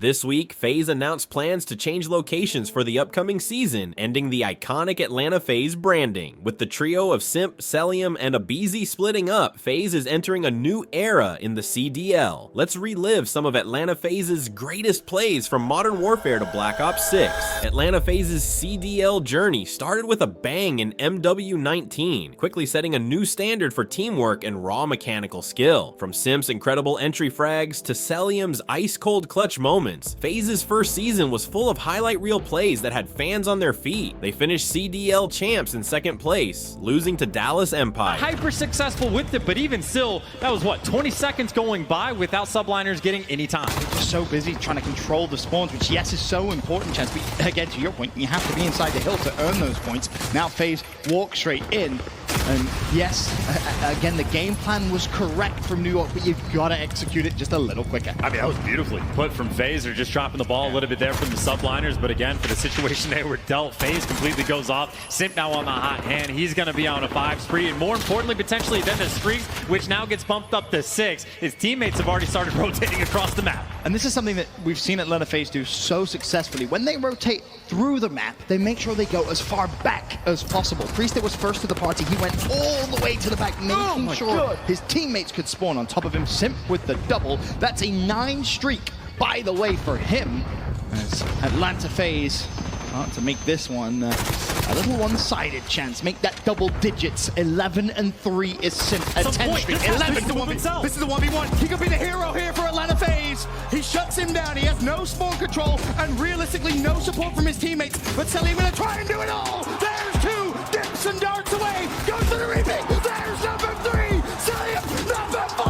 This week, FaZe announced plans to change locations for the upcoming season, ending the iconic Atlanta FaZe branding. With the trio of Simp, Cellium, and aBeZy splitting up, FaZe is entering a new era in the CDL. Let's relive some of Atlanta FaZe's greatest plays from Modern Warfare to Black Ops 6. Atlanta FaZe's CDL journey started with a bang in MW19, quickly setting a new standard for teamwork and raw mechanical skill. From Simp's incredible entry frags to Cellium's ice-cold clutch moments, FaZe's first season was full of highlight reel plays that had fans on their feet. They finished CDL champs in second place, losing to Dallas Empire. Hyper successful with it, but even still, that was what, 20 seconds going by without subliners getting any time. They're just so busy trying to control the spawns, which yes is so important, Chance. But again, to your point, you have to be inside the hill to earn those points. Now FaZe walk straight in. And yes, again, the game plan was correct from New York, but you've got to execute it just a little quicker. I mean, that was beautifully put from FaZe. They're just dropping the ball a little bit there from the subliners, but again, for the situation they were dealt, FaZe completely goes off. Simp now on the hot hand. He's going to be on a 5 spree, and more importantly, potentially, then the streak, which now gets bumped up to 6. His teammates have already started rotating across the map. And this is something that we've seen Atlanta FaZe do so successfully. When they rotate through the map, they make sure they go as far back as possible. Priest was first to the party. He went all the way to the back, making sure his teammates could spawn on top of him. Simp with the double. That's a 9 streak, by the way, for him. As Atlanta FaZe start to make this one a little one-sided, Chance. Make that double digits. 11 and 3 is Simp. A 10 streak. 11 to 1v1. This is the 1v1. He could be the hero here for Atlanta FaZe. He shuts him down. He has no spawn control and realistically no support from his teammates. But Cellium gonna try and do it all. There's 2 dips and darts away. Goes to the repeat. There's number 3. Cellium number 4.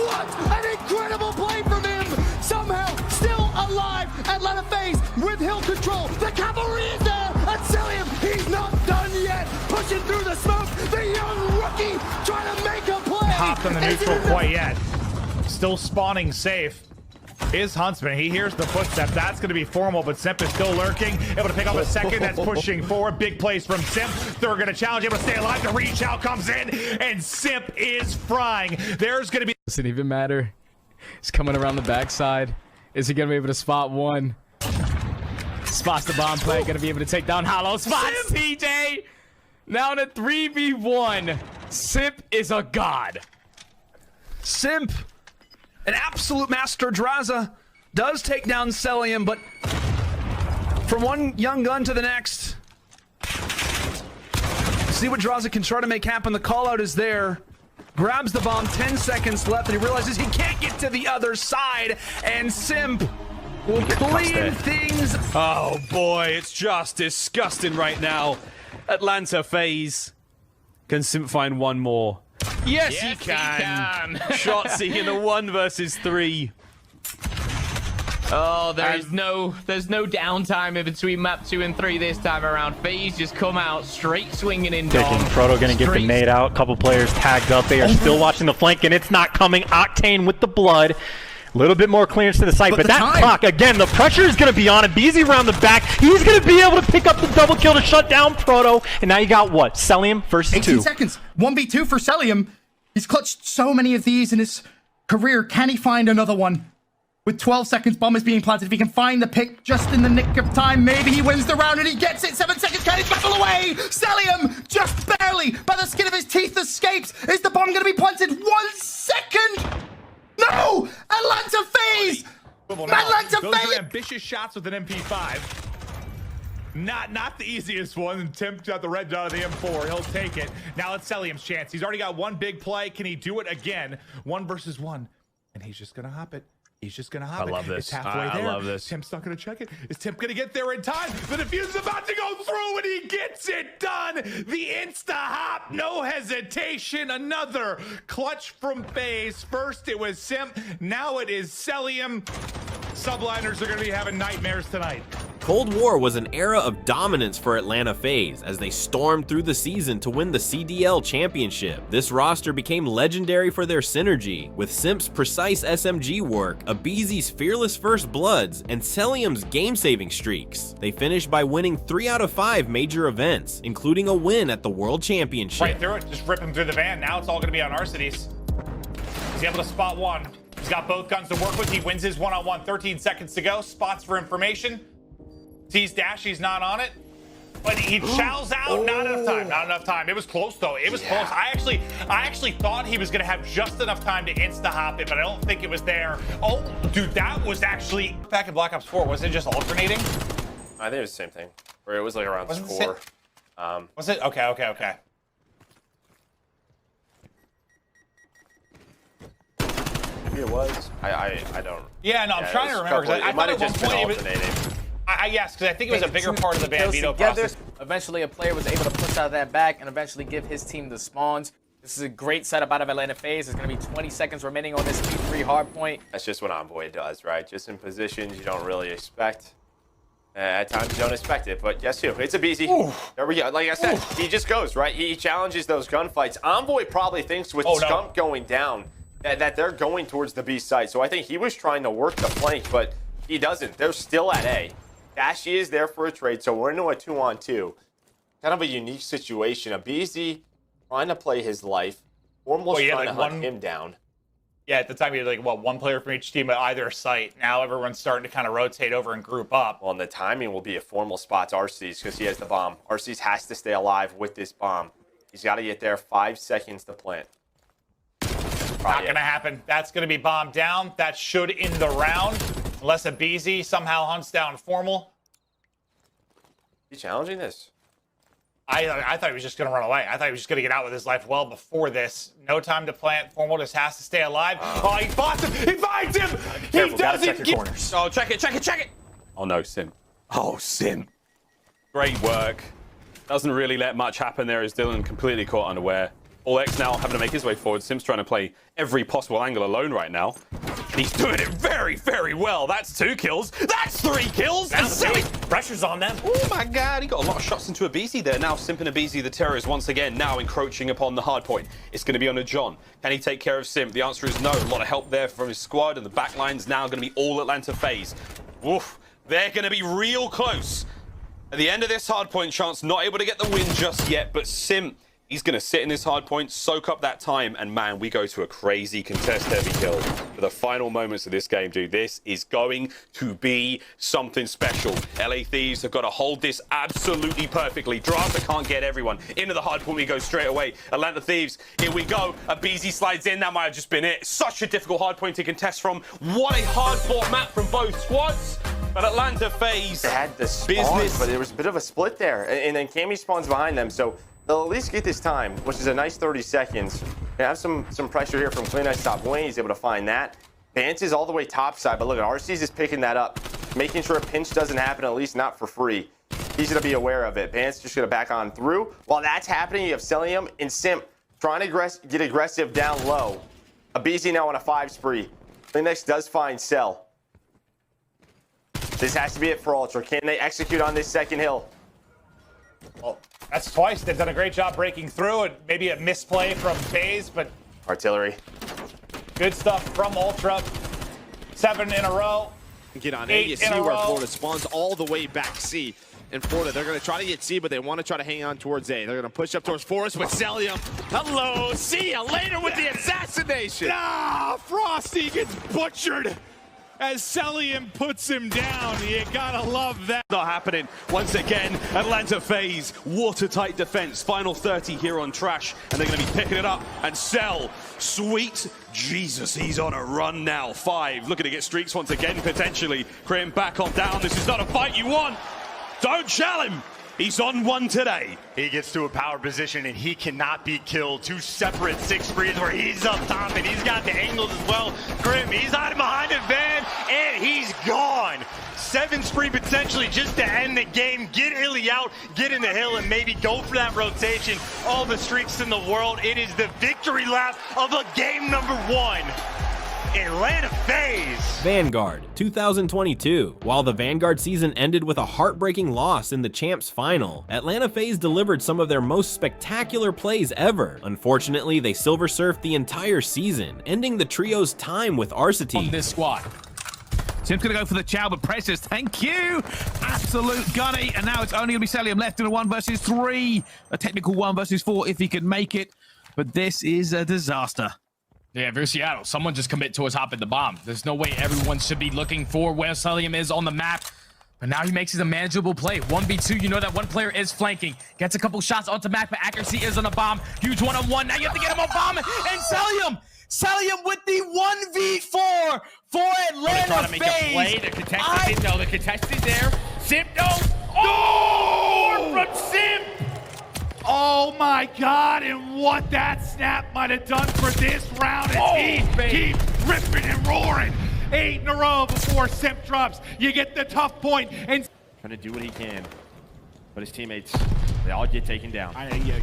What an incredible play from him. Somehow still alive. Atlanta FaZe with hill control. The cavalry is there. And Cellium, he's not done yet. Pushing through the smoke. The young rookie trying to make a play. Hopped on the neutral quite yet. Still spawning safe is Huntsman. He hears the footstep. That's going to be formal, but Simp is still lurking. Able to pick up a second. That's pushing forward. Big plays from Simp. They're going to challenge. Able to stay alive. The reach out comes in, and Simp is frying. There's going to be... Does it even matter? He's coming around the backside. Is he going to be able to spot one? Spots the bomb play. Going to be able to take down Hollow. Spots TJ. Now in a 3v1. Simp is a god. Simp, an absolute master. Drazah does take down Cellium, but from one young gun to the next, see what Drazah can try to make happen. The call out is there. Grabs the bomb, 10 seconds left, and he realizes he can't get to the other side, and Simp will clean things. Oh boy, it's just disgusting right now. Atlanta FaZe. Can Simp find one more? Yes, he can. Shotzzy in a 1 versus 3. Oh, there's no downtime in between map 2 and 3 this time around. FaZe just come out straight swinging in dog. Proto gonna get the nade out. Couple players tagged up. They are still watching the flank, and it's not coming. Octane with the blood. A little bit more clearance to the site, but that clock, again, the pressure is going to be on it. aBeZy around the back. He's going to be able to pick up the double kill to shut down Proto. And now you got what? Cellium versus 2. 18 seconds. 1v2 for Cellium. He's clutched so many of these in his career. Can he find another one? With 12 seconds, bomb is being planted. If he can find the pick just in the nick of time, maybe he wins the round and he gets it. 7 seconds, can he battle away? Cellium, just barely, by the skin of his teeth, escapes. Is the bomb going to be planted? 1 second! No! Atlanta FaZe! Atlanta Those FaZe! are ambitious shots with an MP5. Not the easiest one. Tim got the red dot of the M4. He'll take it. Now it's Cellium's chance. He's already got one big play. Can he do it again? 1 versus 1. And he's just going to hop it. He's just going to hop it. I love this. It's halfway there. I love this. Tim's not going to check it. Is Tim going to get there in time? The defuse is about to go through, and he gets it done. The insta-hop, no hesitation. Another clutch from FaZe. First it was Simp. Now it is Cellium. Subliners are going to be having nightmares tonight. Cold War was an era of dominance for Atlanta FaZe as they stormed through the season to win the CDL championship. This roster became legendary for their synergy, with Simp's precise SMG work, aBeZy's fearless first bloods, and Cellium's game-saving streaks. They finished by winning 3 out of 5 major events, including a win at the World Championship. Right through it, just rip him through the van. Now it's all going to be on Arcitys. He's able to spot one. He's got both guns to work with. He wins his one-on-one. 13 seconds to go. Spots for information. Sees Dash. He's not on it. But he chows out. Not enough time. Not enough time. It was close, though. It was close. I actually thought he was going to have just enough time to insta-hop it, but I don't think it was there. Oh, dude, that was actually... Back in Black Ops 4, was it just alternating? I think it was the same thing. Where it was like around score. Was it? Okay. Maybe it was. I don't... Yeah, no, I'm trying to remember. I might have thought just at been one point alternating. yes, because I think it was a bigger part of the Bambino process. Eventually, a player was able to push out of that back and eventually give his team the spawns. This is a great setup out of Atlanta FaZe. There's going to be 20 seconds remaining on this P3 hard point. That's just what Envoy does, right? Just in positions you don't really expect. At times you don't expect it, but guess who? It's aBeZy. There we go. Like I said, he just goes, right? He challenges those gunfights. Envoy probably thinks with Skunk going down that they're going towards the B site. So I think he was trying to work the flank, but he doesn't. They're still at A. Dashy is there for a trade, so we're into a 2-on-2. Kind of a unique situation. aBeZy trying to play his life, almost trying to hunt him down. Yeah, at the time you had one player from each team at either site. Now everyone's starting to kind of rotate over and group up. Well, and the timing will be a formal spot to RC's because he has the bomb. RC's has to stay alive with this bomb. He's got to get there 5 seconds to plant. Not going to happen. That's going to be bombed down. That should end the round. Unless aBeZy somehow hunts down Formal. He's challenging this. I thought he was just going to run away. I thought he was just going to get out with his life well before this. No time to plant. Formal just has to stay alive. Oh, he spots him. He finds him. He doesn't get... corners. Oh, check it. Oh, no, Simp. Oh, Simp. Great work. Doesn't really let much happen there as Dylan completely caught unaware. All X now having to make his way forward. Simp's trying to play every possible angle alone right now. He's doing it very, very well. That's 2 kills. That's 3 kills. That's silly. Pressure's on them. Oh my God, he got a lot of shots into aBeZy there. Now Simp and aBeZy, the terrorists, once again now encroaching upon the hard point. It's going to be on a John. Can he take care of Simp? The answer is no. A lot of help there from his squad, and the back line's now going to be all Atlanta FaZe. Oof, they're going to be real close. At the end of this hard point, Chance not able to get the win just yet, but Simp, he's going to sit in this hard point, soak up that time, and man, we go to a crazy contest-heavy kill for the final moments of this game, dude. This is going to be something special. LA Thieves have got to hold this absolutely perfectly. Drazah can't get everyone. Into the hard point we go straight away. Atlanta Thieves, here we go. aBeZy slides in. That might have just been it. Such a difficult hard point to contest from. What a hard-fought map from both squads. But Atlanta FaZe they had the spawns, but there was a bit of a split there. And then Cammy spawns behind them, so they'll at least get this time, which is a nice 30 seconds. They have some pressure here from Clean Ice top wing. He's able to find that. Vance is all the way top side, but look at RC's is picking that up, making sure a pinch doesn't happen, at least not for free. He's going to be aware of it. Vance just going to back on through. While that's happening, you have Cellium and Simp trying to get aggressive down low. aBeZy now on a 5 spree. Clean Ice does find Cell. This has to be it for Ultra. Can they execute on this second hill? Well, that's twice. They've done a great job breaking through it. Maybe a misplay from FaZe, but artillery. Good stuff from Ultra. 7 in a row. Get on A. You see where Florida spawns all the way back C. In Florida, they're going to try to get C, but they want to try to hang on towards A. They're going to push up towards Forest with Cellium. Hello, see ya later with the assassination. Ah, Frosty gets butchered as Cellium puts him down. You gotta love that. Not happening. Once again, Atlanta FaZe, watertight defense. Final 30 here on Trash, and they're going to be picking it up. And Cell, sweet Jesus, he's on a run now. 5, looking to get streaks once again, potentially. Cream back on down. This is not a fight you want. Don't shell him. He's on one today. He gets to a power position and he cannot be killed. 2 separate 6 sprees where he's up top and he's got the angles as well. Grim, he's hiding behind a van and he's gone. 7 spree potentially just to end the game. Get Illy out, get in the hill, and maybe go for that rotation. All the streaks in the world. It is the victory lap of a game number 1. Atlanta FaZe. Vanguard 2022. While the Vanguard season ended with a heartbreaking loss in the Champs Final, Atlanta FaZe delivered some of their most spectacular plays ever. Unfortunately, they silver surfed the entire season, ending the trio's time with Arcity. On this squad. Simp's gonna go for the chow, but Precious, thank you! Absolute gunny, and now it's only gonna be Cellium left in a 1 versus 3. A technical 1 versus 4 if he can make it, but this is a disaster. Yeah, versus Seattle. Someone just commit towards hopping the bomb. There's no way everyone should be looking for where Cellium is on the map. But now he makes it a manageable play. 1v2, you know that one player is flanking. Gets a couple shots onto map, but accuracy is on the bomb. Huge one-on-one. Now you have to get him a bomb. And Cellium with the 1v4 for Atlanta Trying to make a play. FaZe. The contestant didn't know. The contestant there. Simp, no. Oh! From Simp. Oh my God, and what that snap might have done for this round as he keeps ripping and roaring. 8 in a row before Simp drops. You get the tough point and Trying to do what he can. But his teammates, they all get taken down.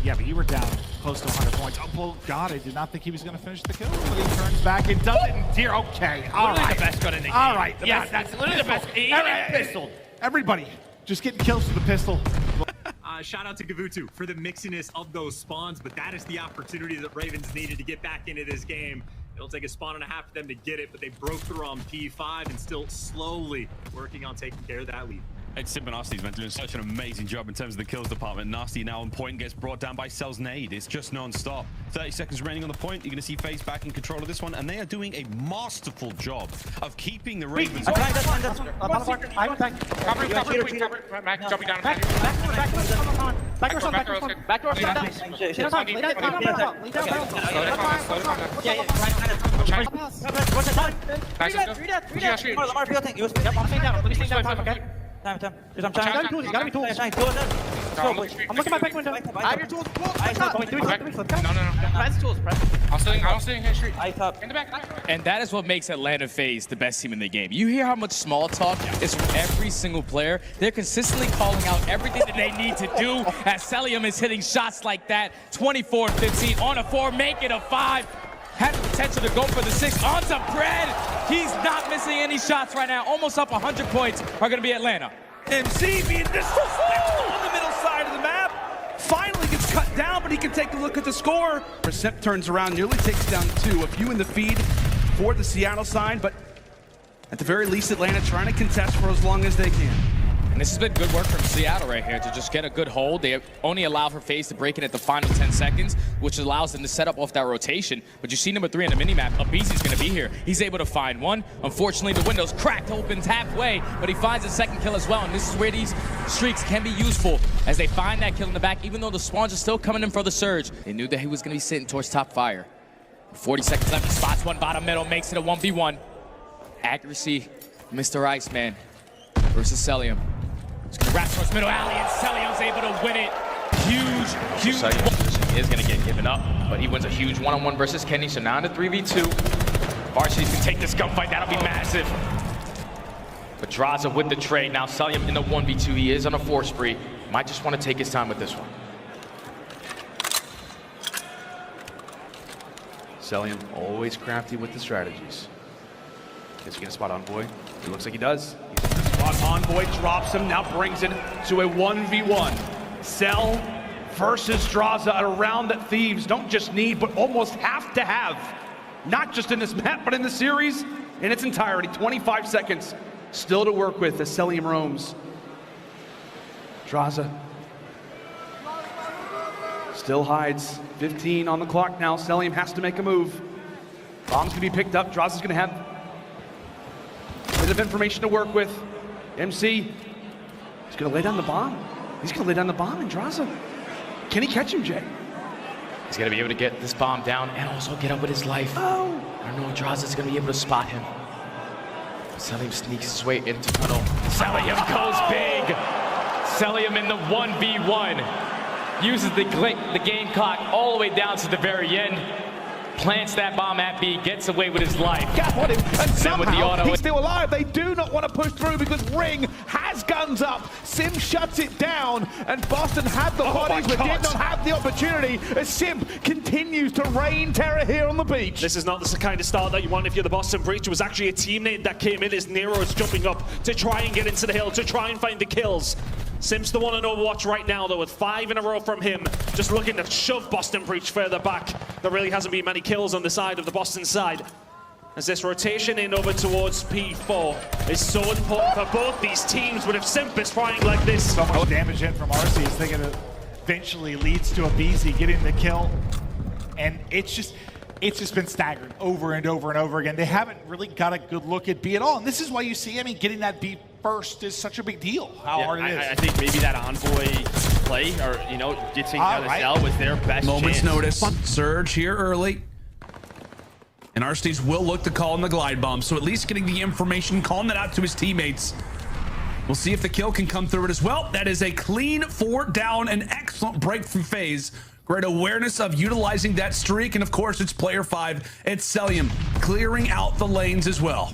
yeah, but you were down close to 100 points. Oh, well, God, I did not think he was going to finish the kill. But he turns back and does it. And dear, okay, all right. The best gun in the game. All right, Yeah, that's literally the best. Pistol. Everybody, just getting kills with the pistol. Shout out to Gavutu for the mixiness of those spawns, but that is the opportunity that Ravens needed to get back into this game. It'll take a spawn and a half for them to get it, but they broke through on P5 and still slowly working on taking care of that lead. And Simp and Nasty's been doing such an amazing job in terms of the kills department. Nasty now on point, gets brought down by Cell's nade. It's just non-stop. 30 seconds remaining on the point. You're going to see FaZe back in control of this one, and they are doing a masterful job of keeping the Ravens. I'm back. Cover, jumping down. Time. I'm trying. You gotta be tools. I'm looking at my back window. I have your tools. No. I'm sitting here street. In the back. And that is what makes Atlanta FaZe the best team in the game. You hear how much small talk is from every single player. They're consistently calling out everything that they need to do as Cellium is hitting shots like that. 24-15 on a 4, make it a 5. Had the potential to go for the 6 onto Bread. He's not missing any shots right now. Almost up 100 points are going to be Atlanta. MC being disrespectful on the middle side of the map. Finally gets cut down, but he can take a look at the score. Simp turns around, nearly takes down 2. A few in the feed for the Seattle side, but at the very least, Atlanta trying to contest for as long as they can. And this has been good work from Seattle right here to just get a good hold. They only allow for FaZe to break it at the final 10 seconds, which allows them to set up off that rotation. But you see number 3 on the minimap, aBeZy's going to be here. He's able to find one. Unfortunately, the window's cracked, opens halfway, but he finds a second kill as well. And this is where these streaks can be useful as they find that kill in the back, even though the spawns are still coming in for the surge. They knew that he was going to be sitting towards top fire. 40 seconds left, he spots one bottom middle, makes it a 1v1. Accuracy, Mr. Iceman versus Cellium. He's going to wrap towards middle alley, and Cellium's able to win it. Huge. He is going to get given up, but he wins a huge one-on-one versus Kenny, so now in the 3v2. Varsity can take this gunfight, that'll be massive. But Drazah with the trade, now Cellium in the 1v2. He is on a 4 spree. Might just want to take his time with this one. Cellium always crafty with the strategies. Is he going to spot Envoy? It looks like he does. He's in the spot. Envoy drops him, now brings it to a 1v1. Cell versus Drazah, a round that Thieves don't just need, but almost have to have. Not just in this map, but in the series in its entirety. 25 seconds still to work with as Cellium roams. Drazah still hides. 15 on the clock now. Cellium has to make a move. Bomb's gonna be picked up. Drazah's gonna have a bit of information to work with. MC, he's gonna lay down the bomb. He's gonna lay down the bomb, and Drazah, can he catch him, Jay? He's gonna be able to get this bomb down and also get up with his life. Oh! I don't know if Drazah's gonna be able to spot him. Cellium sneaks his way into tunnel. Cellium goes big! Cellium in the 1v1. Uses the game clock all the way down to the very end. Plants that bomb at B, gets away with his life. Gap on him, and with the auto. somehow he's still alive. They do not want to push through because Ring has guns up. Simp shuts it down, and Boston had the bodies but did not have the opportunity as Simp continues to rain terror here on the beach. This is not the kind of start that you want if you're the Boston Breach. It was actually a teammate that came in as Nero is jumping up to try and get into the hill, to try and find the kills. Simp's the one on Overwatch right now, though, with 5 in a row from him, just looking to shove Boston Breach further back. There really hasn't been many kills on the side of the Boston side. As this rotation in over towards P4 is so important for both these teams, but if Simp is flying like this... So much damage in from RC is thinking it eventually leads to aBeZy getting the kill. And it's just... it's just been staggering over and over and over again. They haven't really got a good look at B at all. And this is why you see, I mean, getting that B first is such a big deal, how hard it is. I think maybe that Envoy play, or, you know, getting down the cell was their best Moment's chance. notice. Surge here early. And Arstees will look to call in the glide bomb. So at least getting the information, calling that out to his teammates. We'll see if the kill can come through it as well. That is a clean 4 down, an excellent break from FaZe. Great awareness of utilizing that streak. And of course, it's player 5. It's Cellium clearing out the lanes as well.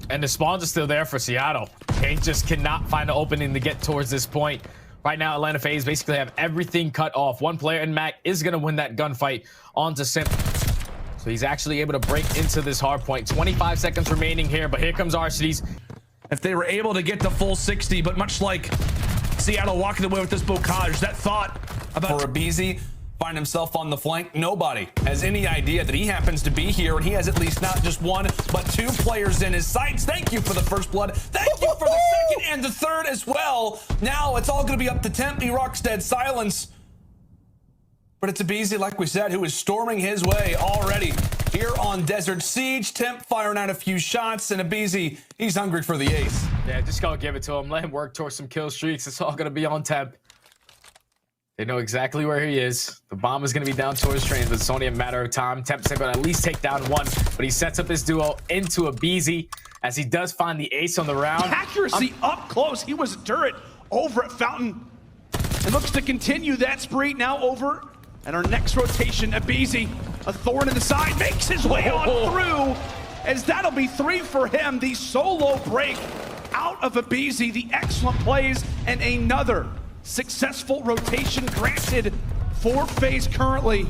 And the spawns are still there for Seattle. They just cannot find an opening to get towards this point. Right now, Atlanta FaZe basically have everything cut off. One player in Mac is going to win that gunfight onto Simp. So he's actually able to break into this hard point. 25 seconds remaining here, but here comes Arstees. If they were able to get the full 60, but much like Seattle walking away with this Bocage, that thought about for aBeZy find himself on the flank, nobody has any idea that he happens to be here, and he has at least not just one, but 2 players in his sights. Thank you for the first blood. Thank you for the second and the third as well. Now it's all going to be up to Temp. He rocks dead silence. But it's aBeZy, like we said, who is storming his way already here on Desert Siege. Temp firing out a few shots, and aBeZy, he's hungry for the ace. Yeah, just go give it to him. Let him work towards some kill streaks. It's all going to be on Temp. They know exactly where he is. The bomb is going to be down towards trains, but it's only a matter of time. Temp's able to at least take down one, but he sets up this duo into aBeZy as he does find the ace on the round. Accuracy up close. He was a turret over at Fountain. And looks to continue that spree now over. And our next rotation, aBeZy, a thorn in the side, makes his way on through. As that'll be 3 for him. The solo break out of aBeZy. The excellent plays and another successful rotation granted for FaZe currently.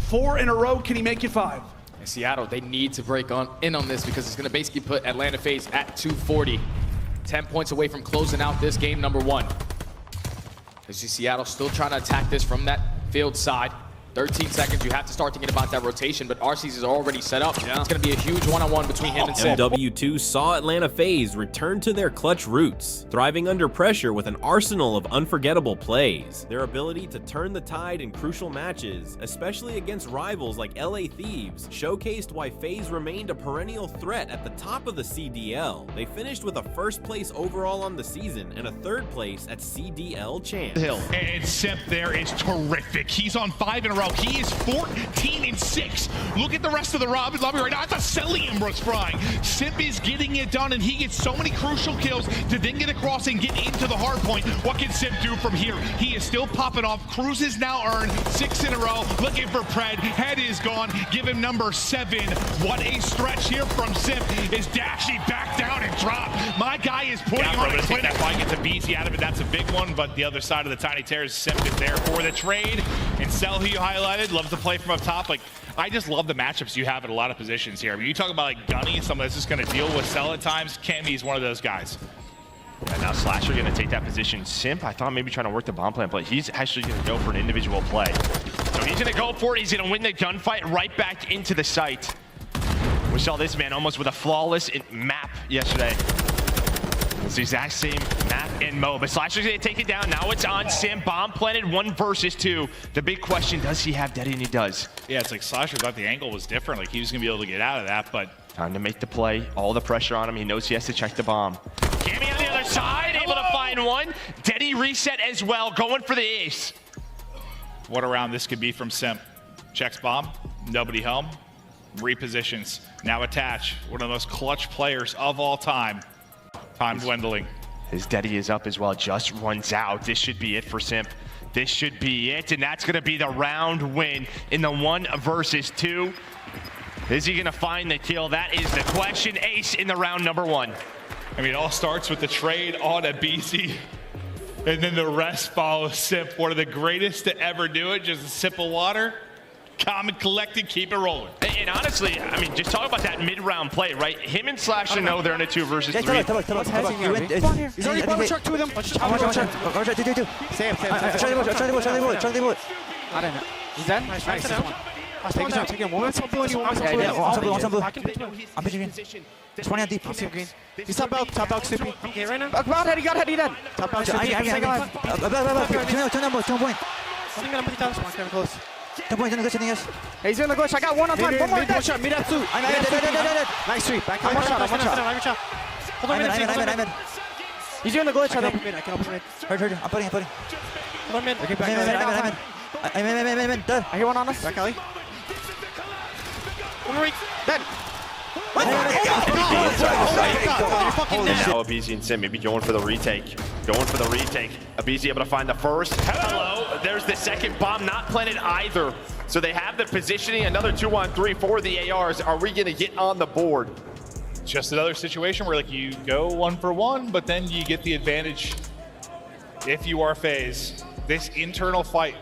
4 in a row. Can he make it 5? And Seattle, they need to break in on this because it's going to basically put Atlanta FaZe at 240. 10 points away from closing out this game number 1. As you see Seattle still trying to attack this from that field side. 13 seconds, you have to start thinking about that rotation, but Arcees is already set up. Yeah. It's going to be a huge one-on-one between him and Simp. MW2 saw Atlanta FaZe return to their clutch roots, thriving under pressure with an arsenal of unforgettable plays. Their ability to turn the tide in crucial matches, especially against rivals like LA Thieves, showcased why FaZe remained a perennial threat at the top of the CDL. They finished with a first place overall on the season and a 3rd place at CDL champs. And Simp there is terrific. He's on 5 in a row. He is 14-6. Look at the rest of the lobby right now. I thought Cellium was frying. Simp is getting it done, and he gets so many crucial kills to then get across and get into the hard point. What can Simp do from here? He is still popping off. Cruz has now earned 6 in a row. Looking for Pred. Head is gone. Give him number 7. What a stretch here from Simp. Is dashing back down and drop. My guy is putting on a clinic. That fight gets aBeZy out of it. That's a big one, but the other side of the Tiny Terrors, Simp is there for the trade. And Cell, who you highlighted, loves to play from up top. Like, I just love the matchups you have at a lot of positions here. I mean, you talk about like Gunny, someone that's just going to deal with Cell at times. Cammy is one of those guys. Yeah, now Slasher going to take that position. Simp, I thought maybe trying to work the bomb plan, but he's actually going to go for an individual play. So he's going to go for it. He's going to win the gunfight right back into the site. We saw this man almost with a flawless map yesterday. It's the exact same map and Mo, but Slasher's gonna take it down. Now it's on Simp. Bomb planted 1 versus 2. The big question, does he have Daddy? And he does. Yeah, it's like Slasher thought the angle was different. Like he was gonna be able to get out of that, but time to make the play. All the pressure on him. He knows he has to check the bomb. Cammy on the other side, able to find one. Daddy reset as well, going for the ace. What a round this could be from Simp. Checks bomb, nobody home, repositions. Now attach, one of the most clutch players of all time. Time dwindling. His Daddy is up as well, just runs out. This should be it for Simp. This should be it, and that's gonna be the round win in the 1 versus 2. Is he gonna find the kill? That is the question. Ace in the round number 1. I mean, it all starts with the trade on aBeZy, and then the rest follows Simp. One of the greatest to ever do it, just a sip of water. Calm and collected, keep it rolling. And honestly, I mean, just talk about that mid-round play, right? Him and Slasher know they're in a 2 versus 3. He's already bottom truck to them. Same. I don't know. He's dead? Nice. Take him. One blue. I'm pitching in. 20 on deep. I'm seeing green. He's top out, Snoopy. Okay, right now. Got head, he dead. Top out, Snoopy. Turn down point. I'm close. Come on, he's in the glitch, I think, yes. He's doing the glitch. I got one on time. One more. One shot, mid up two. I'm dead. Nice sweep. Back on one shot. Hold on, I'm in. He's doing the glitch, I think. I can open mid. Hurt. I'm putting. Hold on, mid. Okay, back. I'm in. Dead. I hear one on us. Back alley. Dead. Now aBeZy and Simp maybe going for the retake. aBeZy able to find the first. Hello. There's the second bomb not planted either. So they have the positioning. Another 2-on-3 for the ARs. Are we going to get on the board? Just another situation where like you go 1 for 1, but then you get the advantage if you are FaZe. This internal fight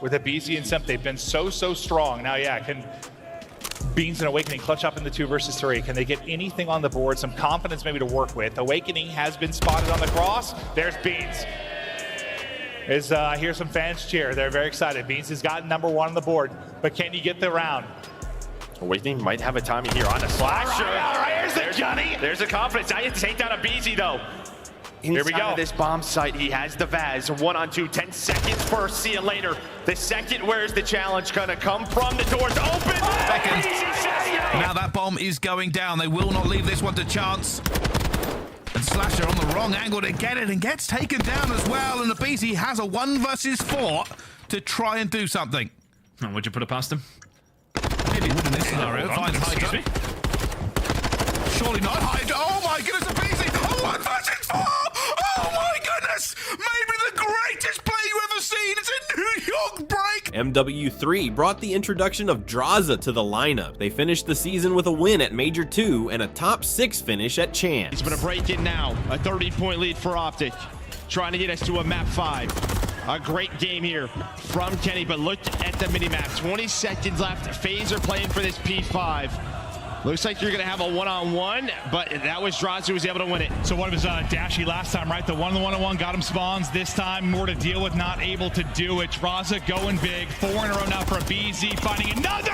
with aBeZy and Simp, they've been so strong. Now, yeah, can Beans and Awakening clutch up in the 2 versus 3? Can they get anything on the board? Some confidence maybe to work with. Awakening has been spotted on the cross. There's Beans. I hear some fans cheer. They're very excited. Beans has gotten number 1 on the board, but can you get the round? Awakening might have a timing here on the slasher. All right, there's the gunny. There's the confidence. I have to take down aBeZy though. Here we go. This bomb site, he has the Vaz. 1-on-2, 10 seconds first. See you later. The second, where's the challenge gonna come from? The door's open. Now that bomb is going down. They will not leave this one to chance. And Slasher on the wrong angle to get it and gets taken down as well. And aBeZy has a 1 versus 4 to try and do something. And would you put it past him? Maybe would in this scenario. Finds Hydra. Surely not Hydra. Oh my goodness, aBeZy. Oh, 1 versus 4. Oh my goodness. Maybe the greatest play you ever seen. It's a New York break. MW3 brought the introduction of Drazah to the lineup. They finished the season with a win at Major 2 and a top 6 finish at Chance. He's gonna break in now. A 30-point lead for OpTic. Trying to get us to a map 5. A great game here from Kenny, but look at the minimap. 20 seconds left. FaZe are playing for this P5. Looks like you're going to have a one-on-one, but that was Drazah who was able to win it. So what was Dashy last time, right? The one-on-one got him spawns. This time, more to deal with, not able to do it. Drazah going big. 4 in a row now for aBeZy, finding another!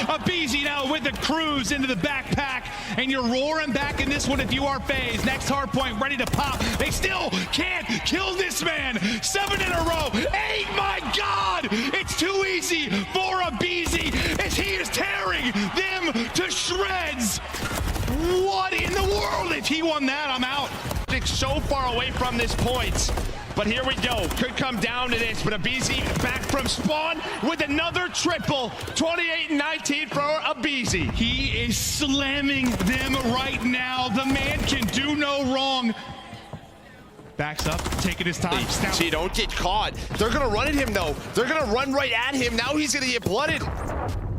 aBeZy now with the cruise into the backpack, and you're roaring back in this one if you are FaZe. Next hard point ready to pop. They still can't kill this man. 7 in a row. 8, my God! It's too easy for aBeZy as he is tearing them to shreds. What in the world? If he won that, I'm out. So far away from this point, but here we go. Could come down to this, but aBeZy back from spawn with another triple. 28-19 for aBeZy. He is slamming them right now. The man can do no wrong. Backs up, taking his time. See, don't get caught. They're gonna run at him though. They're gonna run right at him. Now he's gonna get blooded.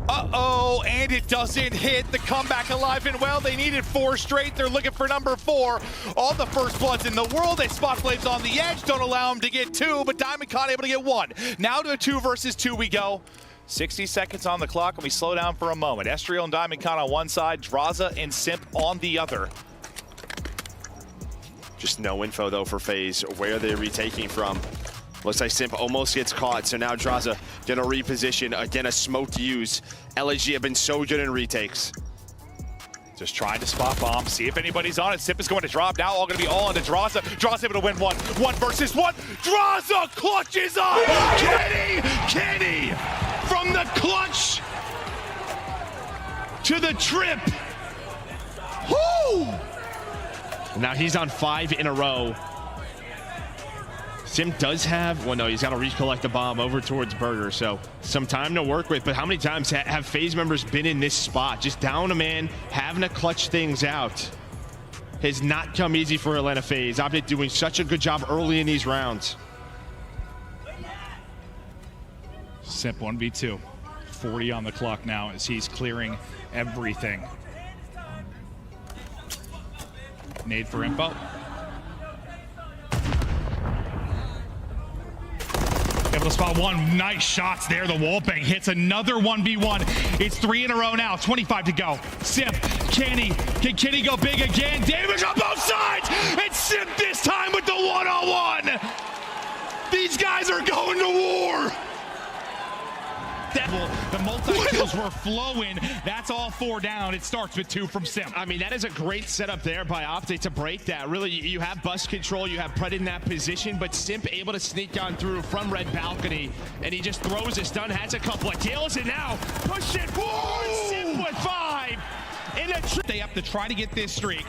Uh-oh, and it doesn't hit. The comeback alive and well. They needed 4 straight. They're looking for number 4. All the first bloods in the world. They spot Flames on the edge. Don't allow him to get 2, but Diamondcon able to get 1. Now to a 2 versus 2 we go. 60 seconds on the clock, and we slow down for a moment. Estriel and Diamondcon on one side, Drazah and Simp on the other. Just no info though for FaZe. Where are they retaking from? Looks like Simp almost gets caught, so now Drazah gonna reposition. Again, a smoke to use. LAG have been so good in retakes. Just trying to spot bomb, see if anybody's on it. Simp is going to drop now, all gonna be all into Drazah. Drazah able to win 1 versus 1. Drazah clutches up! Kenny from the clutch to the trip. Woo! Now he's on 5 in a row. Simp does have, well, no, he's got to recollect the bomb over towards Burger, so some time to work with. But how many times have FaZe members been in this spot? Just down a man, having to clutch things out. Has not come easy for Atlanta FaZe. OpTic doing such a good job early in these rounds. Simp 1v2. 40 on the clock now as he's clearing everything. Nade for info. Able to spot 1. Nice shots there. The wall bang hits another 1v1. It's 3 in a row now. 25 to go. Simp, Kenny. Can Kenny go big again? Damage on both sides. And Simp this time with the one-on-one. These guys are going to war. The multi-kills kills were flowing. That's all 4 down. It starts with 2 from Simp. I mean, that is a great setup there by OpTic to break that. Really, you have bus control, you have Pred in that position, but Simp able to sneak on through from red balcony, and he just throws a stun, has a couple of kills, and now push it forward. Simp with 5. They have to try to get this streak.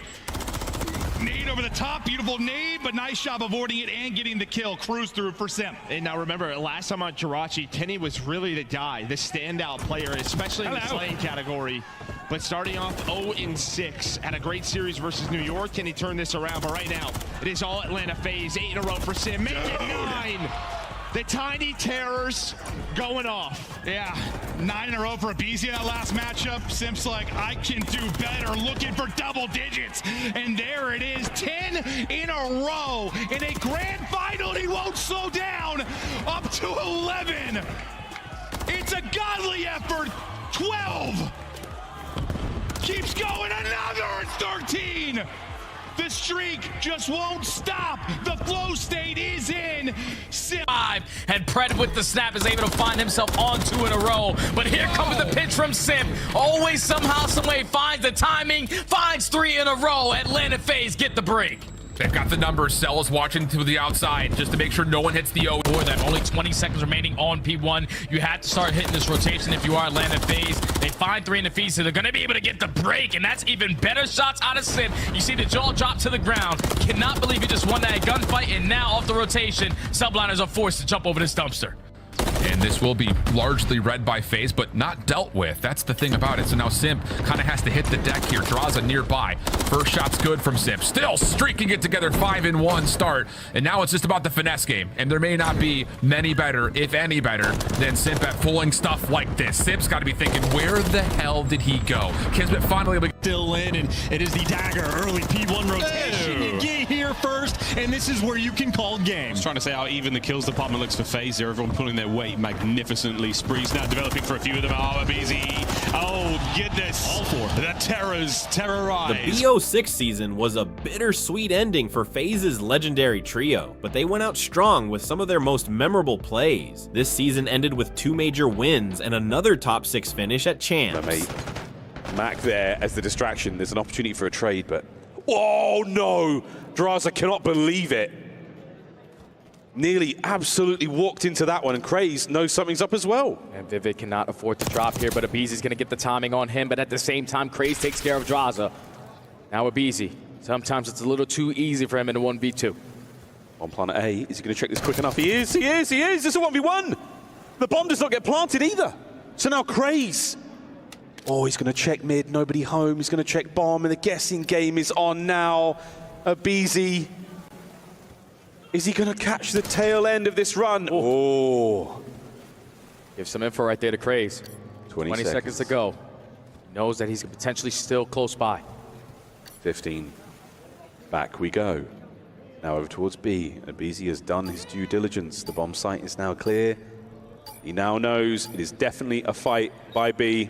Nade over the top, beautiful nade, but nice job avoiding it and getting the kill. Cruise through for Simp. And now remember, last time on Jirachi, Tenny was really the guy, the standout player, especially in the slaying category. But starting off 0-6, had a great series versus New York. Can he turn this around? But right now, it is all Atlanta FaZe. 8 in a row for Simp. Make it 9. The Tiny Terrors going off. Yeah, 9 in a row for aBeZy in that last matchup. Simp's like, I can do better, looking for double digits. And there it is, 10 in a row. In a grand final, he won't slow down. Up to 11. It's a godly effort. 12. Keeps going, another, it's 13. The streak just won't stop. The flow state is in. Simp. And Pred with the snap is able to find himself on 2 in a row. But here comes the pitch from Simp. Always somehow, someway finds the timing, finds 3 in a row. Atlanta FaZe get the break. They've got the numbers. Cell is watching to the outside just to make sure no one hits the O. For that, only 20 seconds remaining on P1. You have to start hitting this rotation if you are Atlanta FaZe. They find 3 in the feed, so they're going to be able to get the break, and that's even better shots out of Simp. You see the jaw drop to the ground. Cannot believe he just won that gunfight, and now off the rotation, subliners are forced to jump over this dumpster. And this will be largely read by FaZe, but not dealt with. That's the thing about it. So now Simp kind of has to hit the deck here. Drazah nearby. First shot's good from Simp. Still streaking it together. 5-1 start. And now it's just about the finesse game. And there may not be many better, if any better, than Simp at pulling stuff like this. Simp's got to be thinking, where the hell did he go? Kismet finally able to still in, and it is the dagger. Early P1 rotation. You get here first, and this is where you can call game. I was trying to say how even the kills department looks for FaZe here. Everyone pulling their weight magnificently. Spree's now developing for a few of them. Oh, aBeZy. Oh, goodness. All 4. The Terrors terrorize. The BO6 season was a bittersweet ending for FaZe's legendary trio, but they went out strong with some of their most memorable plays. This season ended with 2 major wins and another top 6 finish at Champs. Mac there as the distraction. There's an opportunity for a trade, but... Oh, no! Drazah cannot believe it. Nearly absolutely walked into that one, and Craze knows something's up as well. And Vivid cannot afford to drop here, but aBeZy's going to get the timing on him, but at the same time, Craze takes care of Drazah. Now aBeZy. Sometimes it's a little too easy for him in a 1v2. On planet A, is he going to check this quick enough? He is, he is, he is! It's a 1v1! The bomb does not get planted either! So now Craze... Oh, he's going to check mid, nobody home. He's going to check bomb, and the guessing game is on now. aBeZy. Is he going to catch the tail end of this run? Oh. Give some info right there to Craze. 20 seconds to go. Knows that he's potentially still close by. 15. Back we go. Now over towards B. aBeZy has done his due diligence. The bomb site is now clear. He now knows it is definitely a fight by B.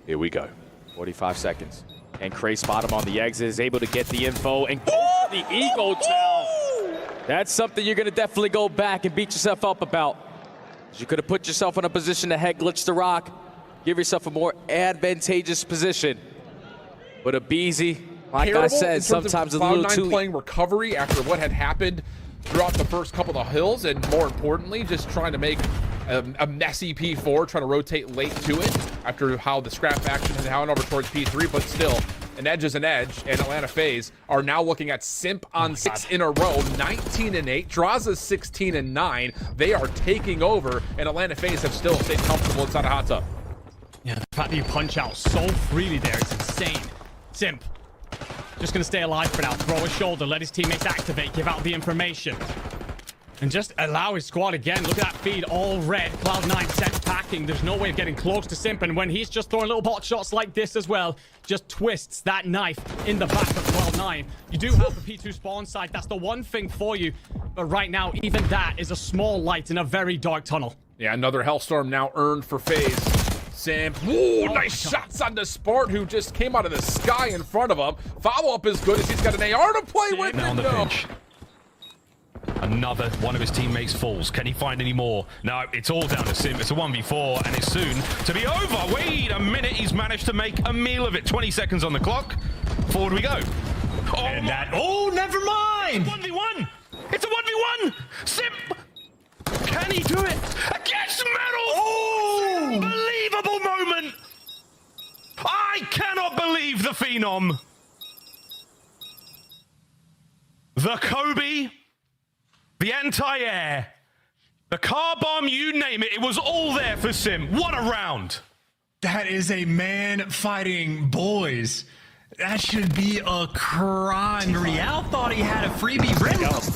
Here we go. 45 seconds. And Craze spot him on the exit, is able to get the info and the ego tell. That's something you're going to definitely go back and beat yourself up about. You could have put yourself in a position to head glitch the rock, give yourself a more advantageous position. But aBeZy, like I said, sometimes a little too... playing recovery after what had happened throughout the first couple of hills, and more importantly, just trying to make a messy P4, trying to rotate late to it after how the scrap action has gone over towards P3, but still, an edge is an edge, and Atlanta FaZe are now looking at Simp on 6 in a row, 19-8. Drazah's 16-9. They are taking over, and Atlanta FaZe have still stayed comfortable inside a hot tub. Yeah, the fact that you punch out so freely there is insane. Simp, just gonna stay alive for now. Throw a shoulder, let his teammates activate, give out the information. And just allow his squad again. Look at that feed, all red. Cloud9 sent packing. There's no way of getting close to Simp. And when he's just throwing little bot shots like this as well, just twists that knife in the back of Cloud9. You do have the P2 spawn site. That's the one thing for you. But right now, even that is a small light in a very dark tunnel. Yeah, another Hellstorm now earned for FaZe. Simp. Ooh, nice shots on the Sport, who just came out of the sky in front of him. Follow-up is good as he's got an AR to play with. On the pinch. Another one of his teammates falls. Can he find any more? No, it's all down to Simp. It's a 1v4, and it's soon to be over. Wait a minute. He's managed to make a meal of it. 20 seconds on the clock. Forward we go. Oh, and that. Oh, never mind. It's a 1v1. It's a 1v1. Simp. Can he do it against Metal? Oh, unbelievable moment. I cannot believe the Phenom. The Kobe. The anti-air, the car bomb, you name it, it was all there for Simp. What a round. That is a man fighting boys. That should be a crime. Real thought he had a freebie.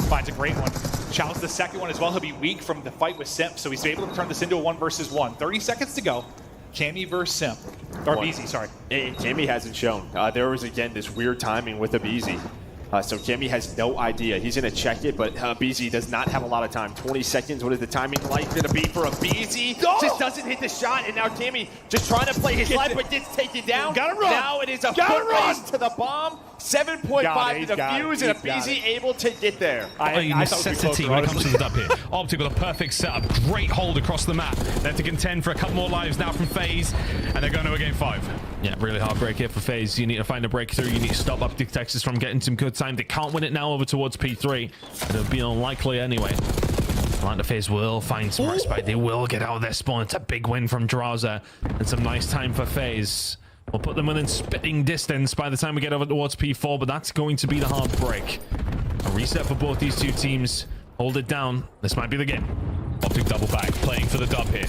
Finds a great one. Challenge the second one as well. He'll be weak from the fight with Simp, so he's able to turn this into a 1 versus 1. 30 seconds to go. Cammy versus Simp. Or aBeZy, sorry. Cammy hasn't shown. There was, again, this weird timing with aBeZy. So Cammy has no idea. He's going to check it, but aBeZy does not have a lot of time. 20 seconds. What is the timing like going to be for aBeZy? Oh! Just doesn't hit the shot, and now Cammy just trying to play his life, but gets taken down. Gotta run. Now it is a foot race to the bomb. 7.5 to the fuse, and aBeZy able to get there. Necessity when it comes to the dub here. OpTic with a perfect setup. Great hold across the map. They have to contend for a couple more lives now from FaZe, and they're going to a game 5. Yeah, really hard break here for FaZe. You need to find a breakthrough. You need to stop OpTic Texas from getting some good time. They can't win it now over towards P3. It'll be unlikely anyway. Atlanta FaZe will find some respite. They will get out of their spawn. It's a big win from Drazah, and some nice time for FaZe. We'll put them within spitting distance by the time we get over towards P4, but that's going to be the hard break. A reset for both these two teams. Hold it down. This might be the game. OpTic double back, playing for the dub here.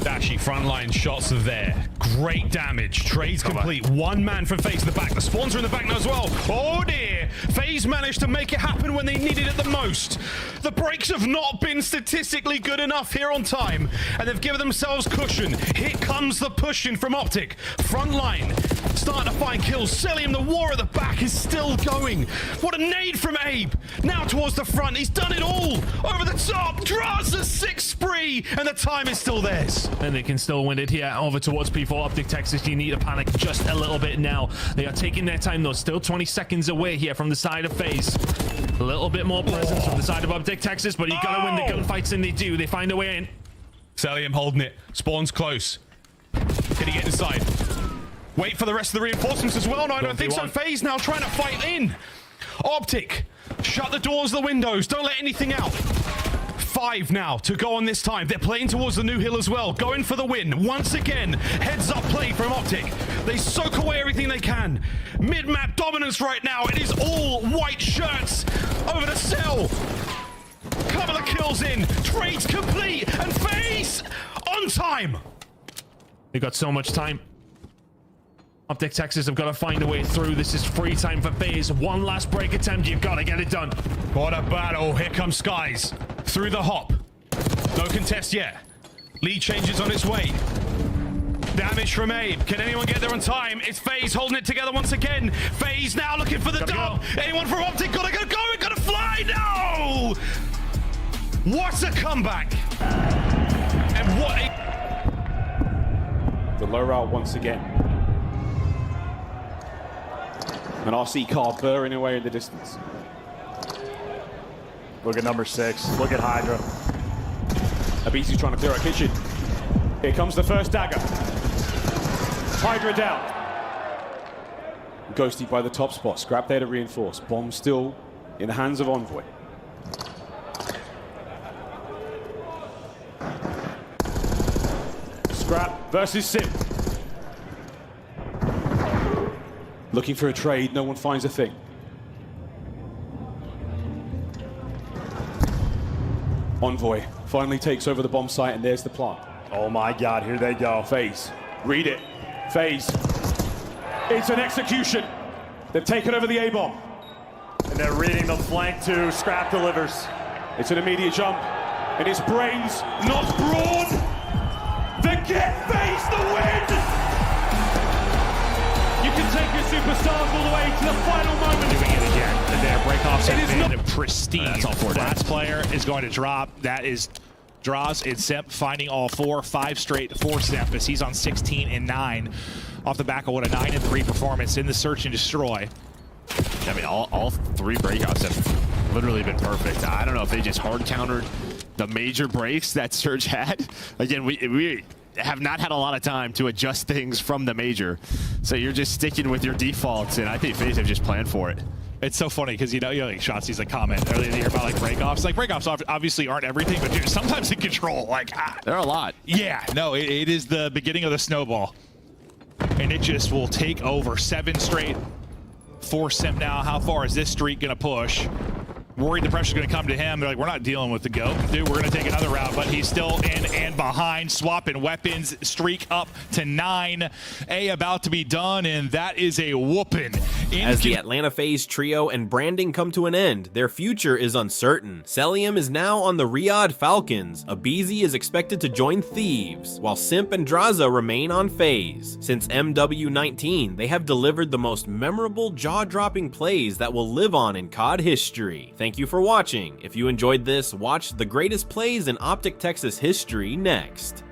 Dashy frontline shots are there. Great damage. Trades complete. One man from FaZe to the back. The spawns are in the back now as well. Oh dear. FaZe managed to make it happen when they needed it the most. The breaks have not been statistically good enough here on time, and they've given themselves cushion. Here comes the pushing from OpTic. Frontline starting to find kills. Cellium, the war at the back is still going. What a nade from Abe. Now towards the front. He's done it all. Over the top. Drazah 6 spree, and the time is still theirs. And they can still win it here over towards P4. OpTic Texas, you need to panic just a little bit now. They are taking their time though. Still 20 seconds away here from the side of FaZe. A little bit more presence from the side of OpTic Texas, but you gotta win the gunfights, and they do. They find a way in. Cellium holding it. Spawns close. Can he get inside? Wait for the rest of the reinforcements as well. No, I don't think so. FaZe now trying to fight in. OpTic, shut the doors, the windows. Don't let anything out. 5 now to go on this time. They're playing towards the new hill as well. Going for the win. Once again, heads up play from OpTic. They soak away everything they can. Mid-map dominance right now. It is all white shirts over the cell. Couple of kills in. Trades complete. And FaZe on time. They got so much time. OpTic Texas have got to find a way through. This is free time for FaZe. One last break attempt. You've got to get it done. What a battle. Here comes Skies. Through the hop. No contest yet. Lead changes on its way. Damage from Abe. Can anyone get there on time? It's FaZe holding it together once again. FaZe now looking for the dub. Anyone from OpTic? Gotta go. Gotta fly. No! What a comeback. And what a... The low route once again. An RC car burring away in the distance. Look at number 6. Look at Hydra. aBeZy trying to clear out kitchen. Here comes the first dagger. Hydra down. Ghosty by the top spot. Scrap there to reinforce. Bomb still in the hands of Envoy. Scrap versus Simp. Looking for a trade, no one finds a thing. Envoy finally takes over the bomb site, and there's the plant. Oh my God, here they go. FaZe, read it. FaZe. It's an execution. They've taken over the A-bomb. And they're reading the flank too. Scrap delivers. It's an immediate jump. And it's brains, not brawn. The get FaZe the win! You can take your superstars all the way to the final moment. Doing it again. And their breakoffs It have is been pristine. Last player is going to drop. That is Drazah and Simp finding all 5 straight for Simp as he's on 16 and 9 off the back of what a 9 and 3 performance in the search and destroy. I mean, all 3 breakouts have literally been perfect. I don't know if they just hard countered the major breaks that Surge had. Again, we have not had a lot of time to adjust things from the major. So you're just sticking with your defaults, and I think FaZe have just planned for it. It's so funny because, you know, like Shotzi's like comment earlier in the year about like breakoffs. Like breakoffs obviously aren't everything, but dude, sometimes in control, like there are a lot. Yeah, no, it is the beginning of the snowball, and it just will take over 7 straight for Simp now. How far is this streak gonna push? Worried the pressure's going to come to him. They're like, we're not dealing with the GOAT. Dude, we're going to take another round, but he's still in and behind. Swapping weapons, streak up to 9. A about to be done, and that is a whooping. As the Atlanta FaZe trio and branding come to an end, their future is uncertain. Cellium is now on the Riyadh Falcons. aBeZy is expected to join Thieves, while Simp and Drazah remain on FaZe. Since MW19, they have delivered the most memorable, jaw-dropping plays that will live on in COD history. Thank you for watching. If you enjoyed this, watch the greatest plays in OpTic Texas history next.